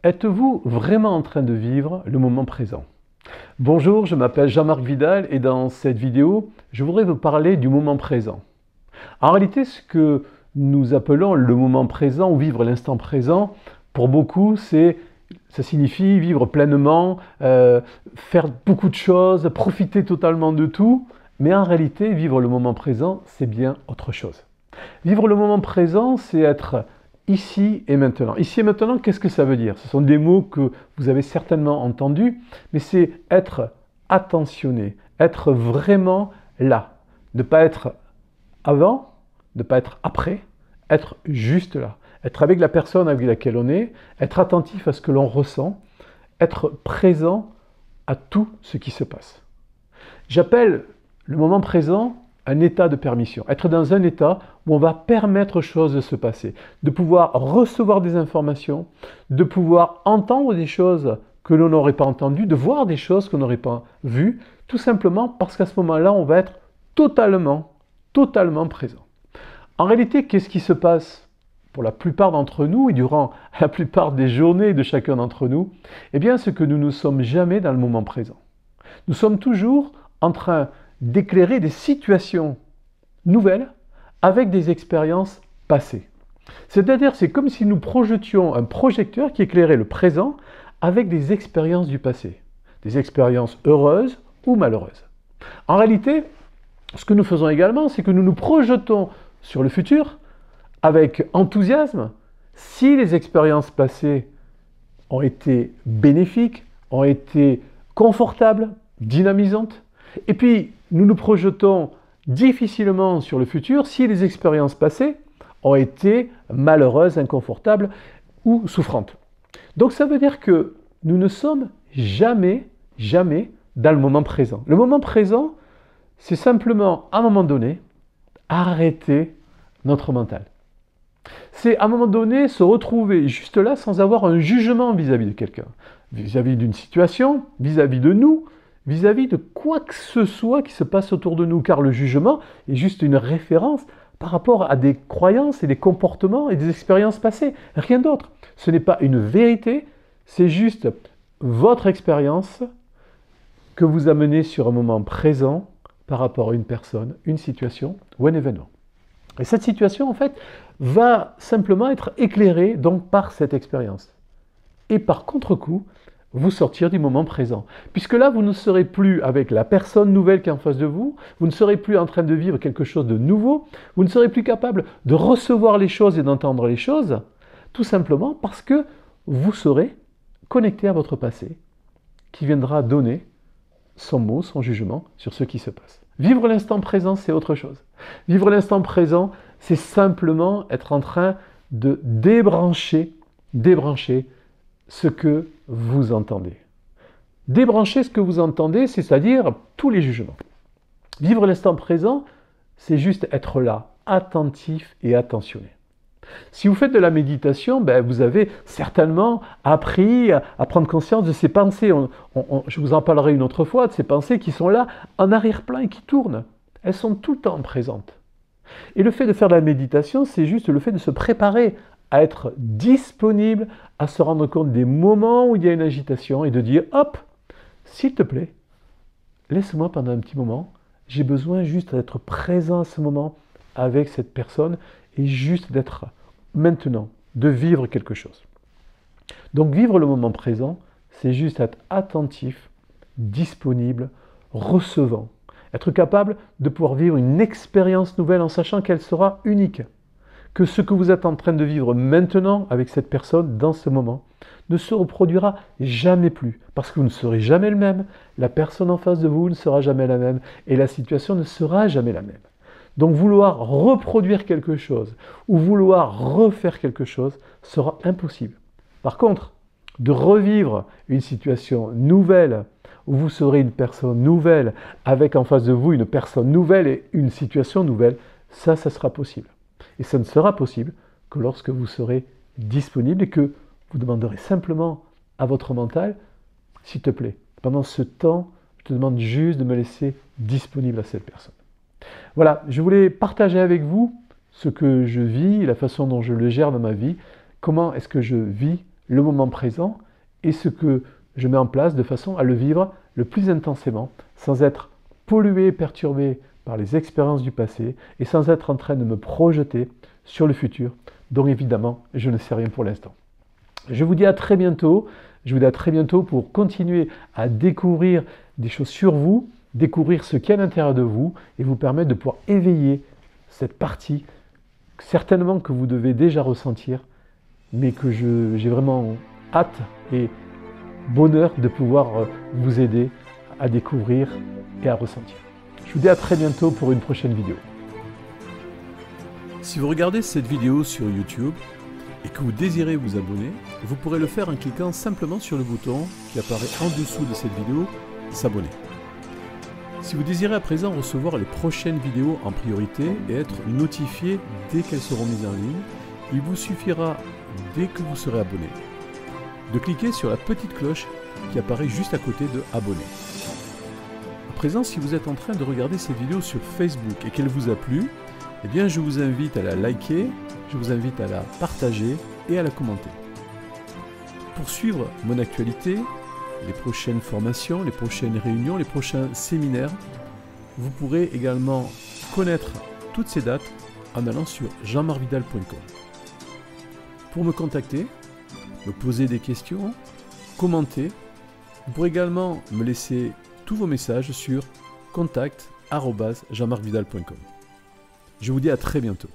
Êtes-vous vraiment en train de vivre le moment présent? Bonjour, je m'appelle Jean-Marc Vidal et dans cette vidéo, je voudrais vous parler du moment présent. En réalité, ce que nous appelons le moment présent ou vivre l'instant présent, pour beaucoup, ça signifie vivre pleinement, faire beaucoup de choses, profiter totalement de tout. Mais en réalité, vivre le moment présent, c'est bien autre chose. Vivre le moment présent, c'est être ici et maintenant. Ici et maintenant, qu'est-ce que ça veut dire? Ce sont des mots que vous avez certainement entendus, mais c'est être attentionné, être vraiment là. Ne pas être avant, ne pas être après, être juste là. Être avec la personne avec laquelle on est, être attentif à ce que l'on ressent, être présent à tout ce qui se passe. J'appelle le moment présent un état de permission, être dans un état où on va permettre aux choses de se passer, de pouvoir recevoir des informations, de pouvoir entendre des choses que l'on n'aurait pas entendues, de voir des choses qu'on n'aurait pas vues, tout simplement parce qu'à ce moment-là, on va être totalement présent. En réalité, qu'est-ce qui se passe pour la plupart d'entre nous et durant la plupart des journées de chacun d'entre nous? Eh bien, c'est que nous ne sommes jamais dans le moment présent. Nous sommes toujours en train d'éclairer des situations nouvelles avec des expériences passées. C'est-à-dire, c'est comme si nous projetions un projecteur qui éclairait le présent avec des expériences du passé, des expériences heureuses ou malheureuses. En réalité, ce que nous faisons également, c'est que nous nous projetons sur le futur avec enthousiasme si les expériences passées ont été bénéfiques, ont été confortables, dynamisantes. Et puis, nous nous projetons difficilement sur le futur si les expériences passées ont été malheureuses, inconfortables ou souffrantes. Donc ça veut dire que nous ne sommes jamais dans le moment présent. Le moment présent, c'est simplement, à un moment donné, arrêter notre mental. C'est à un moment donné se retrouver juste là sans avoir un jugement vis-à-vis de quelqu'un, vis-à-vis d'une situation, vis-à-vis de nous, vis-à-vis de quoi que ce soit qui se passe autour de nous, car le jugement est juste une référence par rapport à des croyances et des comportements et des expériences passées, rien d'autre. Ce n'est pas une vérité, c'est juste votre expérience que vous amenez sur un moment présent par rapport à une personne, une situation ou un événement. Et cette situation, en fait, va simplement être éclairée donc par cette expérience. Et par contre-coup, vous sortir du moment présent. Puisque là, vous ne serez plus avec la personne nouvelle qui est en face de vous, vous ne serez plus en train de vivre quelque chose de nouveau, vous ne serez plus capable de recevoir les choses et d'entendre les choses, tout simplement parce que vous serez connecté à votre passé, qui viendra donner son mot, son jugement sur ce qui se passe. Vivre l'instant présent, c'est autre chose. Vivre l'instant présent, c'est simplement être en train de débrancher ce que vous entendez. Débrancher ce que vous entendez, c'est-à-dire tous les jugements. Vivre l'instant présent, c'est juste être là, attentif et attentionné. Si vous faites de la méditation, vous avez certainement appris à prendre conscience de ces pensées. Je vous en parlerai une autre fois, de ces pensées qui sont là en arrière-plan et qui tournent. Elles sont tout le temps présentes. Et le fait de faire de la méditation, c'est juste le fait de se préparer à être disponible, à se rendre compte des moments où il y a une agitation et de dire « Hop, s'il te plaît, laisse-moi pendant un petit moment, j'ai besoin juste d'être présent à ce moment avec cette personne et juste d'être maintenant, de vivre quelque chose. » Donc vivre le moment présent, c'est juste être attentif, disponible, recevant, être capable de pouvoir vivre une expérience nouvelle en sachant qu'elle sera unique. Que ce que vous êtes en train de vivre maintenant avec cette personne dans ce moment ne se reproduira jamais plus parce que vous ne serez jamais le même, la personne en face de vous ne sera jamais la même et la situation ne sera jamais la même. Donc vouloir reproduire quelque chose ou vouloir refaire quelque chose sera impossible. Par contre, de revivre une situation nouvelle où vous serez une personne nouvelle avec en face de vous une personne nouvelle et une situation nouvelle, ça sera possible. Et ça ne sera possible que lorsque vous serez disponible et que vous demanderez simplement à votre mental, s'il te plaît, pendant ce temps, je te demande juste de me laisser disponible à cette personne. Voilà, je voulais partager avec vous ce que je vis, la façon dont je le gère dans ma vie, comment est-ce que je vis le moment présent et ce que je mets en place de façon à le vivre le plus intensément, sans être pollué, perturbé par les expériences du passé et sans être en train de me projeter sur le futur, dont évidemment je ne sais rien pour l'instant. Je vous dis à très bientôt. Je vous dis à très bientôt pour continuer à découvrir des choses sur vous, découvrir ce qu'il y a à l'intérieur de vous et vous permettre de pouvoir éveiller cette partie, certainement que vous devez déjà ressentir, mais que j'ai vraiment hâte et bonheur de pouvoir vous aider à découvrir et à ressentir. Je vous dis à très bientôt pour une prochaine vidéo. Si vous regardez cette vidéo sur YouTube et que vous désirez vous abonner, vous pourrez le faire en cliquant simplement sur le bouton qui apparaît en dessous de cette vidéo, s'abonner. Si vous désirez à présent recevoir les prochaines vidéos en priorité et être notifié dès qu'elles seront mises en ligne, il vous suffira, dès que vous serez abonné, de cliquer sur la petite cloche qui apparaît juste à côté de Abonner. À présent, si vous êtes en train de regarder cette vidéo sur Facebook et qu'elle vous a plu, eh bien je vous invite à la liker, je vous invite à la partager et à la commenter. Pour suivre mon actualité, les prochaines formations, les prochaines réunions, les prochains séminaires, vous pourrez également connaître toutes ces dates en allant sur jeanmarcvidal.com. Pour me contacter, me poser des questions, commenter, vous pourrez également me laisser tous vos messages sur contact@jeanmarcvidal.com. Je vous dis à très bientôt.